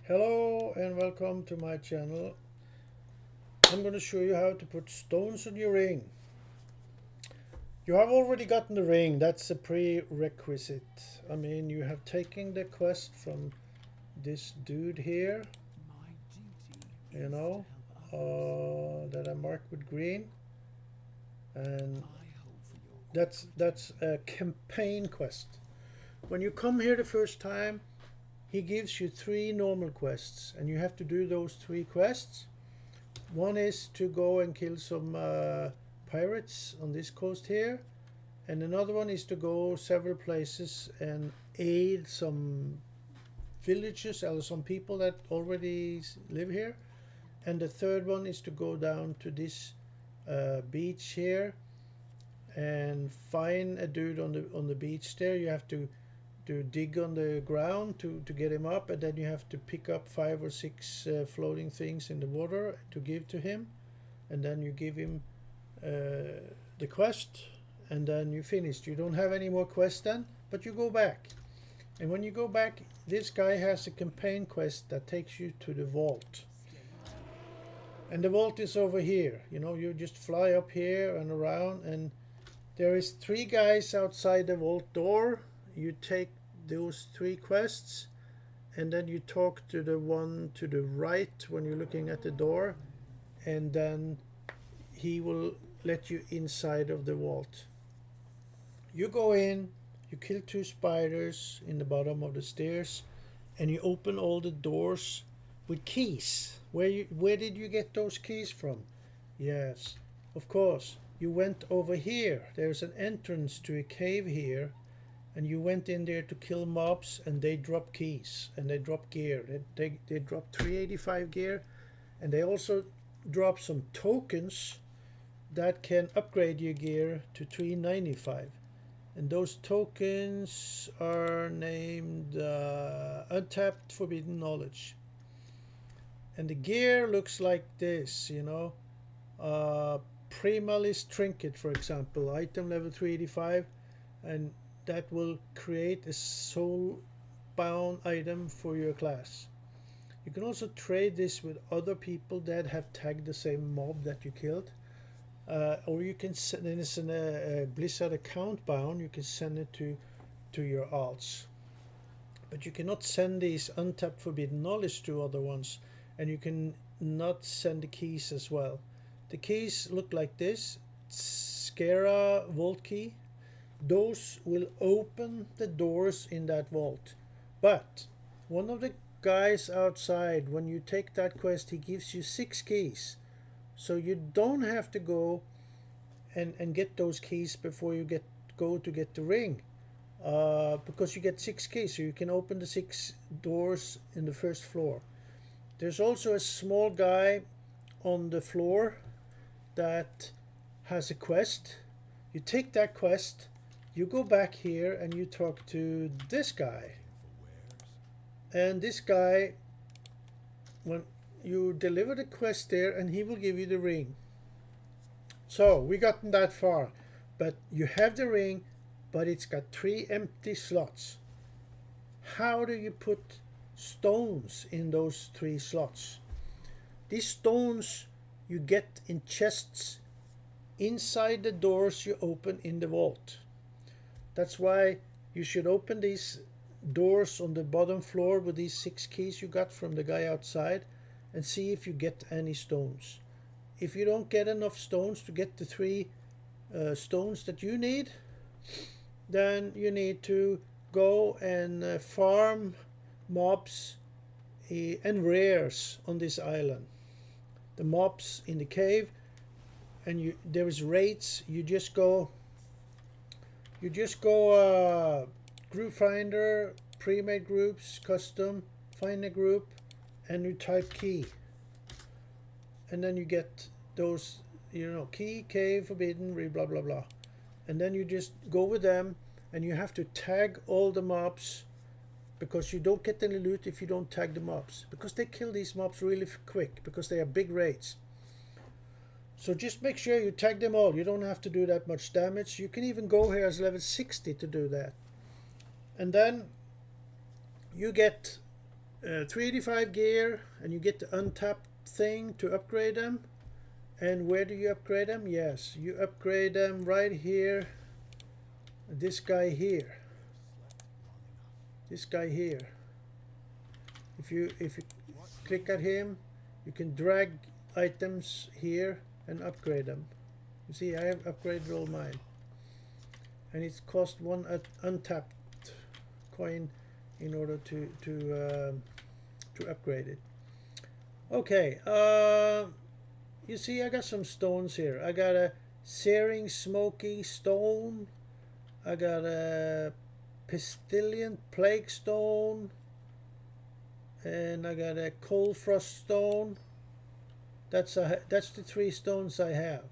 Hello and welcome to my channel. I'm going to show you how to put stones on your ring. You have already gotten the ring, that's a prerequisite. I mean, you have taken the quest from this dude here, you know, that I marked with green. And that's a campaign quest. When you come here the first time, he gives you 3 normal quests and you have to do those 3 quests. One is to go and kill some pirates on this coast here, and another one is to go several places and aid some villages or some people that already live here. And the third one is to go down to this beach here and find a dude on the beach there. You have to dig on the ground to get him up, and then you have to pick up 5 or 6 floating things in the water to give to him, and then you give him the quest, and then you finished. You don't have any more quests then, but you go back, and when you go back, this guy has a campaign quest that takes you to the vault, and the vault is over here. You know, you just fly up here and around, and there is 3 guys outside the vault door. You take those 3 quests and then you talk to the one to the right when you're looking at the door, and then he will let you inside of the vault. You go in, you kill 2 spiders in the bottom of the stairs, and you open all the doors with keys. Where did you get those keys from? Yes, of course, you went over here. There's an entrance to a cave here, and you went in there to kill mobs, and they drop keys and they drop gear. They drop 385 gear, and they also drop some tokens that can upgrade your gear to 395. And those tokens are named Untapped Forbidden Knowledge. And the gear looks like this, you know. Primalis Trinket, for example, item level 385, and that will create a soul bound item for your class. You can also trade this with other people that have tagged the same mob that you killed, or you can send it as a Blizzard account bound. You can send it to your alts, but you cannot send these untapped forbidden knowledge to other ones, and you can not send the keys as well. The keys look like this: Skara vault key. Those will open the doors in that vault. But one of the guys outside, when you take that quest, he gives you 6 keys. So you don't have to go and get those keys before you go to get the ring. Because you get 6 keys, so you can open the 6 doors in the first floor. There's also a small guy on the floor that has a quest. You take that quest, you go back here and you talk to this guy. And this guy, when you deliver the quest there, and he will give you the ring. So we gotten that far, but you have the ring, but it's got 3 empty slots. How do you put stones in those 3 slots? These stones you get in chests inside the doors you open in the vault. That's why you should open these doors on the bottom floor with these 6 keys you got from the guy outside, and see if you get any stones. If you don't get enough stones to get the 3 stones that you need, then you need to go and farm mobs and rares on this island. The mobs in the cave, and there is raids. You just go group finder, pre-made groups, custom, find a group, and you type key, and then you get those, you know, key, cave, forbidden, blah blah blah, and then you just go with them, and you have to tag all the mobs, because you don't get any loot if you don't tag the mobs, because they kill these mobs really quick because they are big raids. So just make sure you tag them all. You don't have to do that much damage. You can even go here as level 60 to do that. And then you get 385 gear, and you get the untapped thing to upgrade them. And where do you upgrade them? Yes, you upgrade them right here. This guy here. This guy here. If you click at him, you can drag items here and upgrade them. You see, I have upgraded all mine, and it's cost one untapped coin in order to upgrade it. Okay, you see, I got some stones here. I got a searing smoky stone. I got a pestilent plague stone, and I got a cold frost stone. That's the 3 stones I have.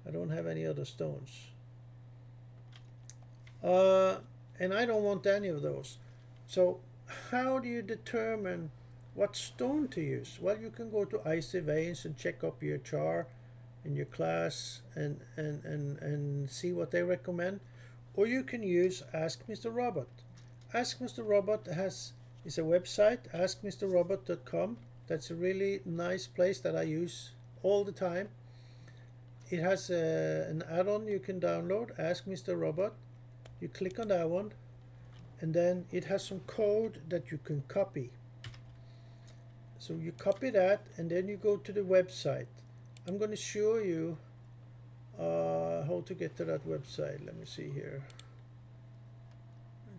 I don't have any other stones. And I don't want any of those. So how do you determine what stone to use? Well, you can go to Icy Veins and check up your char in your class and see what they recommend. Or you can use Ask Mr. Robot. Ask Mr. Robot is a website, askmrrobot.com. That's a really nice place that I use all the time. It has an add-on you can download, Ask Mr. Robot. You click on that one, and then it has some code that you can copy. So you copy that, and then you go to the website. I'm going to show you how to get to that website. Let me see here.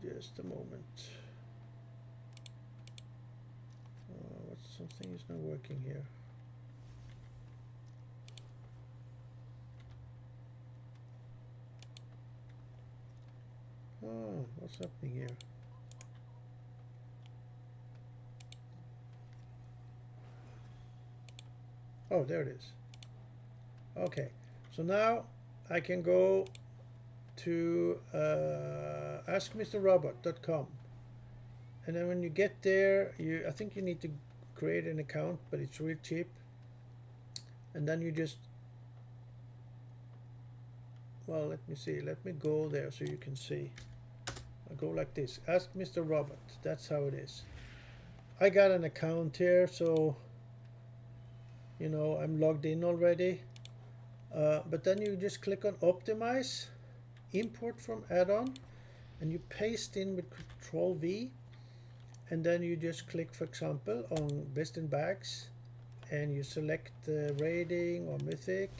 Just a moment. Something is not working here. Oh, what's happening here? Oh, there it is. Okay, so now I can go to askmrrobot.com, and then when you get there, I think you need to create an account, but it's real cheap. And then you just, well, let me see, let me go there so you can see. I go like this, Ask Mr. Robot. That's how it is. I got an account here, so you know I'm logged in already. But then you just click on Optimize, Import from add-on, and you paste in with Control V, and then you just click, for example, on Best in Bags, and you select Raiding or Mythic,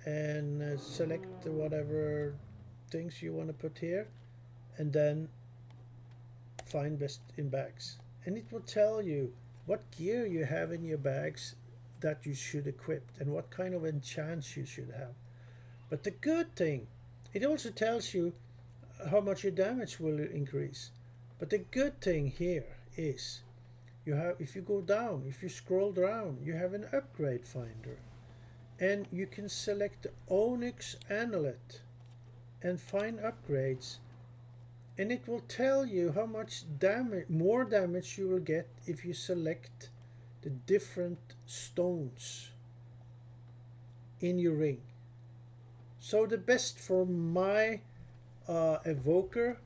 and select whatever things you want to put here, and then find Best in Bags, and it will tell you what gear you have in your bags that you should equip and what kind of enchants you should have. But the good thing, it also tells you how much your damage will increase. But the good thing here is you have, if you go down, if you scroll down, you have an upgrade finder, and you can select the Onyx Amulet and find upgrades, and it will tell you how much damage, more damage you will get if you select the different stones in your ring. So the best for my evoker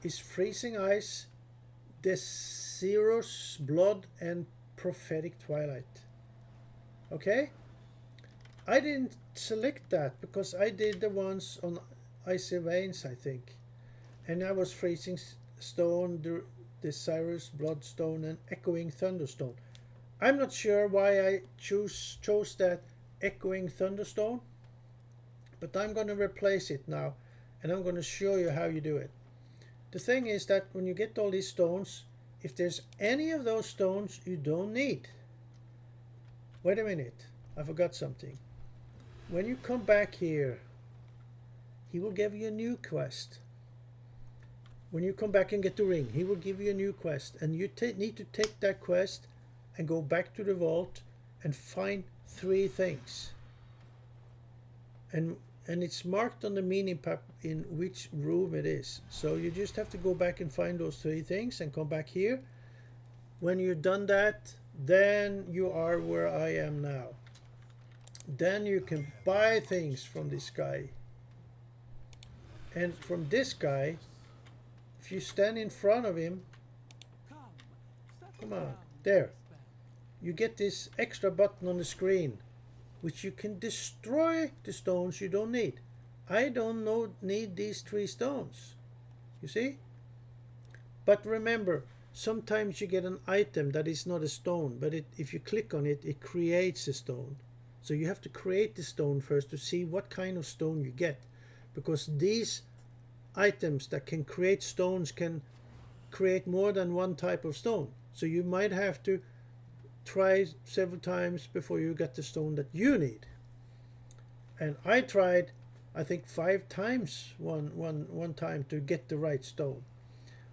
is Freezing Ice, Desirous Blood, and Prophetic Twilight. Okay? I didn't select that because I did the ones on Icy Veins, I think. And I was Freezing Stone, Desirous Bloodstone, and Echoing Thunderstone. I'm not sure why I chose that Echoing Thunderstone, but I'm going to replace it now, and I'm going to show you how you do it. The thing is that when you get all these stones, if there's any of those stones you don't need, wait a minute, I forgot something. When you come back here, he will give you a new quest. When you come back and get the ring, he will give you a new quest, and you need to take that quest and go back to the vault and find 3 things. And it's marked on the meaning map in which room it is. So you just have to go back and find those 3 things and come back here. When you're done that, then you are where I am now. Then you can buy things from this guy. And from this guy, if you stand in front of him, Come on. There. You get this extra button on the screen, which you can destroy the stones you don't need. I don't need these 3 stones. You see? But remember, sometimes you get an item that is not a stone, but if you click on it, it creates a stone. So you have to create the stone first to see what kind of stone you get. Because these items that can create stones can create more than one type of stone. So you might have to try several times before you get the stone that you need. And I tried, I think 5 times one time to get the right stone.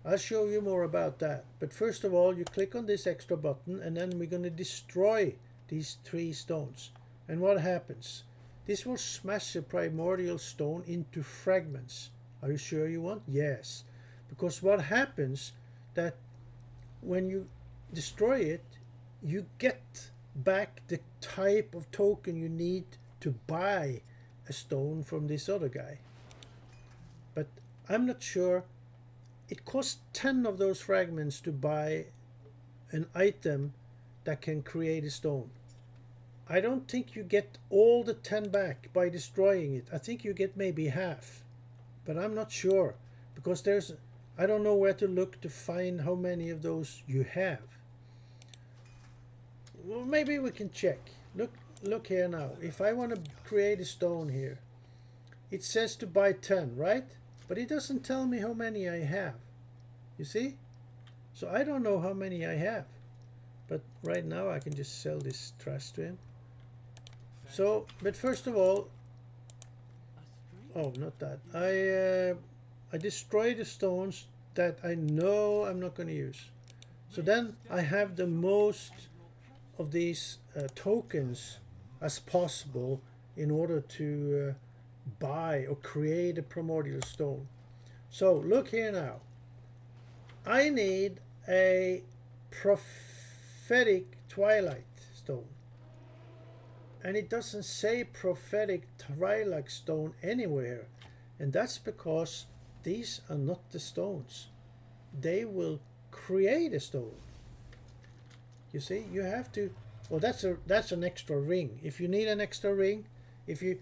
I'll show you more about that. But first of all, you click on this extra button, and then we're going to destroy these 3 stones. And what happens? This will smash a primordial stone into fragments. Are you sure you want? Yes. Because what happens that when you destroy it, you get back the type of token you need to buy a stone from this other guy. But I'm not sure. It costs 10 of those fragments to buy an item that can create a stone. I don't think you get all the 10 back by destroying it. I think you get maybe half. But I'm not sure, because I don't know where to look to find how many of those you have. Well, maybe we can check. Look here now. If I want to create a stone here, it says to buy 10, right? But it doesn't tell me how many I have. You see? So I don't know how many I have. But right now I can just sell this trash to him. So, but first of all, oh, not that. I destroy the stones that I know I'm not going to use. So then I have the most of these tokens as possible in order to buy or create a primordial stone. So look here now. I need a prophetic twilight stone. And it doesn't say prophetic twilight stone anywhere. And that's because these are not the stones. They will create a stone. You see, you have to. Well, that's an extra ring. If you need an extra ring, if you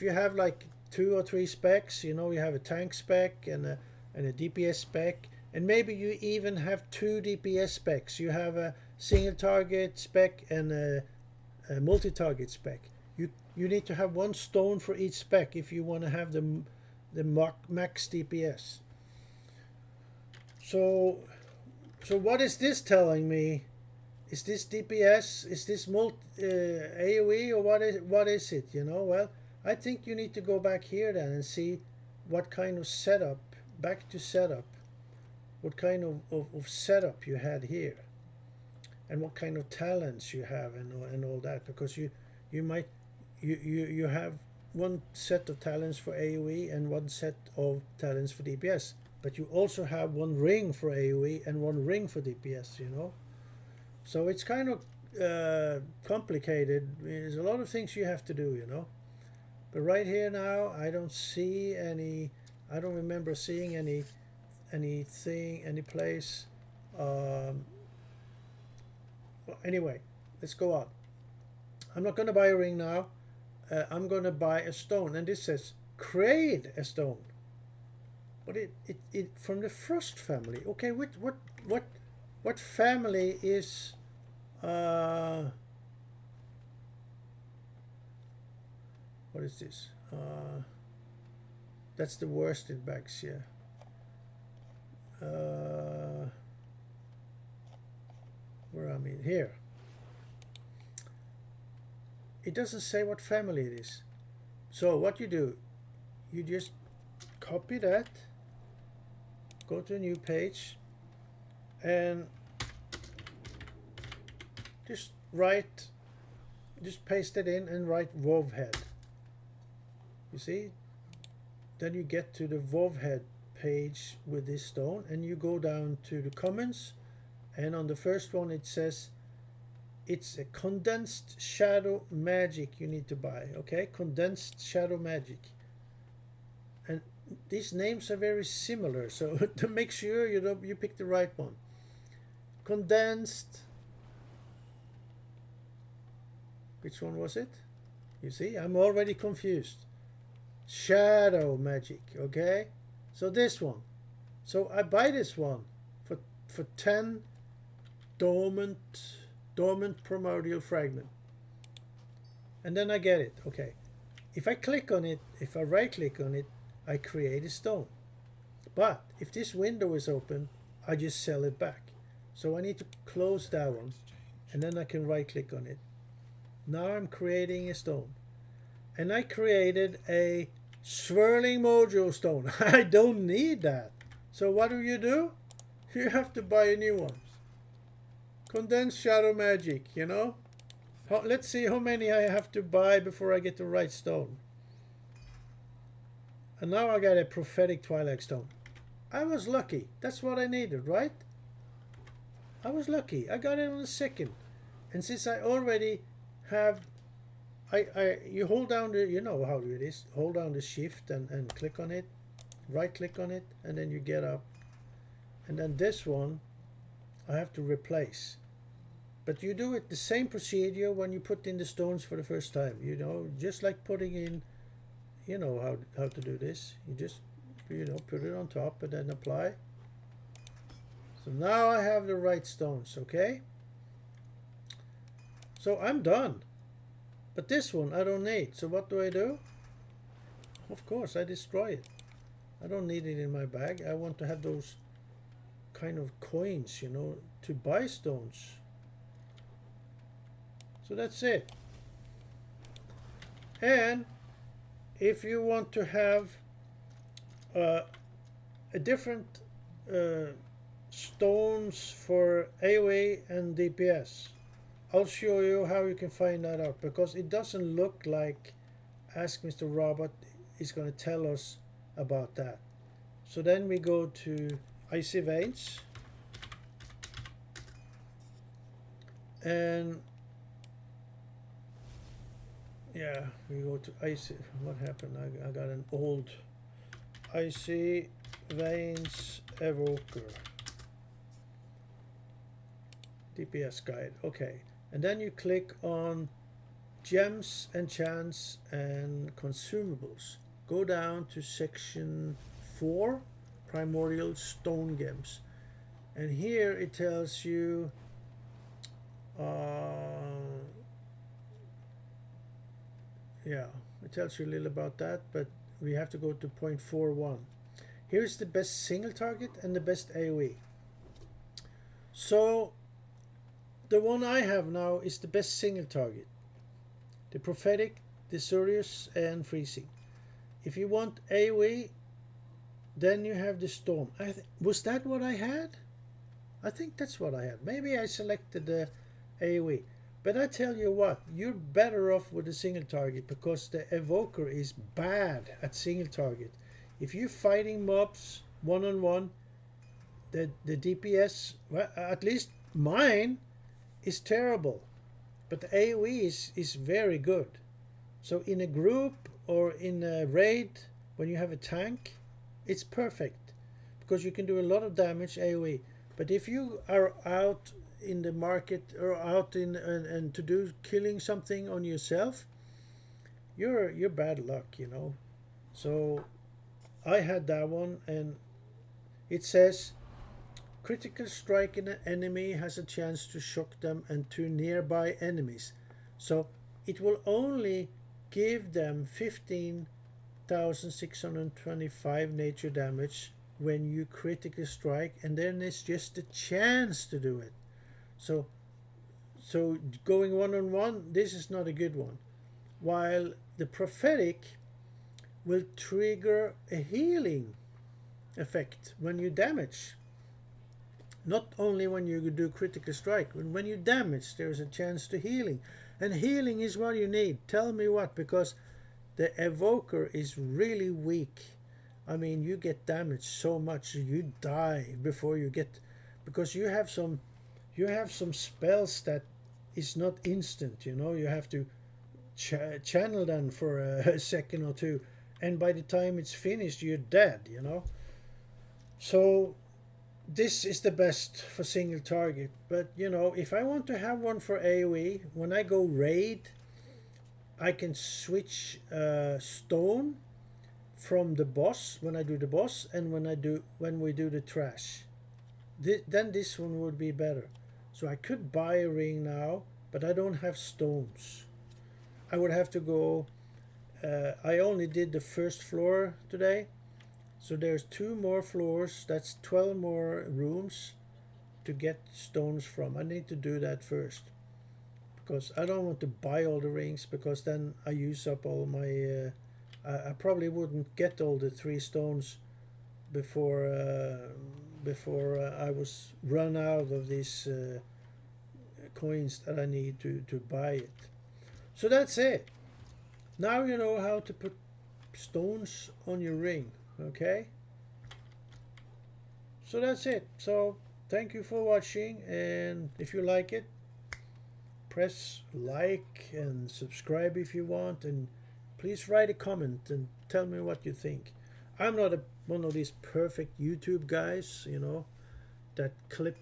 have like 2 or 3 specs, you know, you have a tank spec and a DPS spec, and maybe you even have 2 DPS specs. You have a single target spec and a multi-target spec. You need to have 1 stone for each spec if you want to have the max DPS. So what is this telling me? Is this DPS? Is this AoE, or what is it? You know, well, I think you need to go back here then and see what kind of setup, back to setup, what kind of setup you had here, and what kind of talents you have, and all that, because you have 1 set of talents for AoE and 1 set of talents for DPS, but you also have 1 ring for AoE and 1 ring for DPS, you know. So it's kind of complicated. There's a lot of things you have to do, you know. But right here now, I don't see any. I don't remember seeing anything, any place. Well, anyway, let's go on. I'm not going to buy a ring now. I'm going to buy a stone, and this says create a stone. But it from the Frost family. Okay, what family is what is this? That's the worsted bags here. Where I mean here. It doesn't say what family it is. So what you do, you just copy that, go to a new page, and just paste it in and write WoWhead. You see? Then you get to the WoWhead page with this stone, and you go down to the comments, and on the first one it says it's a condensed shadow magic you need to buy. Okay, condensed shadow magic. And these names are very similar, so to make sure you pick the right one. condensed. Which one was it? You see, I'm already confused. Shadow magic, okay? So this one. So I buy this one for 10 dormant primordial fragment. And then I get it, okay. If I click on it, if I right click on it, I create a stone. But if this window is open, I just sell it back. So I need to close that one, and then I can right click on it. Now I'm creating a stone. And I created a swirling mojo stone. I don't need that. So what do? You have to buy a new one. Condensed shadow magic, you know. Let's see how many I have to buy before I get the right stone. And now I got a prophetic twilight stone. I was lucky. That's what I needed, right? I was lucky. I got it on the second. And since I already have, you hold down the, you know how it is. Hold down the shift and click on it. Right click on it. And then you get up. And then this one, I have to replace. But you do it the same procedure when you put in the stones for the first time. You know, just like putting in, you know how to do this. You just, you know, put it on top and then apply. So now I have the right stones, okay? So I'm done. But this one I don't need. So what do? Of course, I destroy it. I don't need it in my bag. I want to have those kind of coins, you know, to buy stones. So that's it. And if you want to have a different stones for AoE and DPS, I'll show you how you can find that out, because it doesn't look like Ask Mr. Robot is going to tell us about that. So then we go to Icy Veins, and yeah, we go to Icy. What happened? I got an old Icy Veins Evoker DPS guide. Okay, and then you click on gems, enchants, and consumables. Go down to section 4, primordial stone gems, and here it tells you yeah, it tells you a little about that, but we have to go to 0.41. Here's the best single target and the best AoE. So the one I have now is the best single target. The prophetic, the Sirius, and freezing. If you want AoE, then you have the storm. Was that what I had? I think that's what I had. Maybe I selected the AoE. But I tell you what, you're better off with a single target, because the evoker is bad at single target. If you're fighting mobs one-on-one, the DPS, well, at least mine, is terrible. But the AoE is very good. So in a group or in a raid, when you have a tank, it's perfect, because you can do a lot of damage AoE. But if you are out in the market or out in and to do killing something on yourself, you're bad luck, you know. So I had that one, and it says critical strike in an enemy has a chance to shock them and 2 nearby enemies. So it will only give them 15,625 nature damage when you critically strike, and then it's just a chance to do it. So going one-on-one, this is not a good one. While the prophetic will trigger a healing effect when you damage. Not only when you do critical strike, when you damage, there's a chance to healing. And healing is what you need. Tell me what, because the evoker is really weak. I mean, you get damaged so much, you die before you get, because you have some spells that is not instant, you know. You have to channel them for a second or two, and by the time it's finished, you're dead, you know. So this is the best for single target, but you know, if I want to have one for AoE, when I go raid, I can switch stone from the boss when I do the boss and when we do the trash. Then this one would be better. So I could buy a ring now, but I don't have stones. I would have to go. I only did the first floor today, so there's 2 more floors. That's 12 more rooms to get stones from. I need to do that first because I don't want to buy all the rings, because then I use up all my. I probably wouldn't get all the 3 stones before I was run out of these coins that I need to buy it. So that's it. Now you know how to put stones on your ring. Okay, so that's it. So thank you for watching, and if you like it, press like and subscribe if you want, and please write a comment and tell me what you think. I'm not one of these perfect YouTube guys, you know, that cut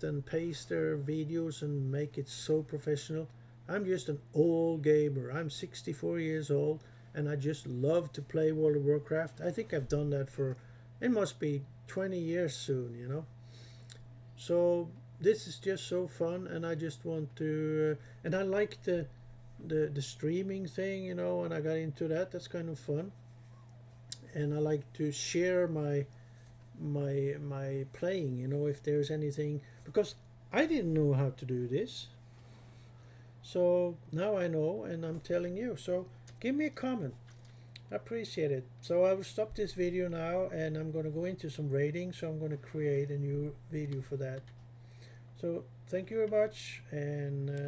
and paste their videos and make it so professional. I'm just an old gamer. I'm 64 years old, and I just love to play World of Warcraft. I think I've done that for, it must be 20 years soon, you know. So this is just so fun, and I just want to, and I like the streaming thing, you know, and I got into that. That's kind of fun, and I like to share my playing, you know, if there's anything, because I didn't know how to do this. So now I know, and I'm telling you. So give me a comment. I appreciate it. So I will stop this video now, and I'm going to go into some raiding. So I'm going to create a new video for that. So thank you very much, and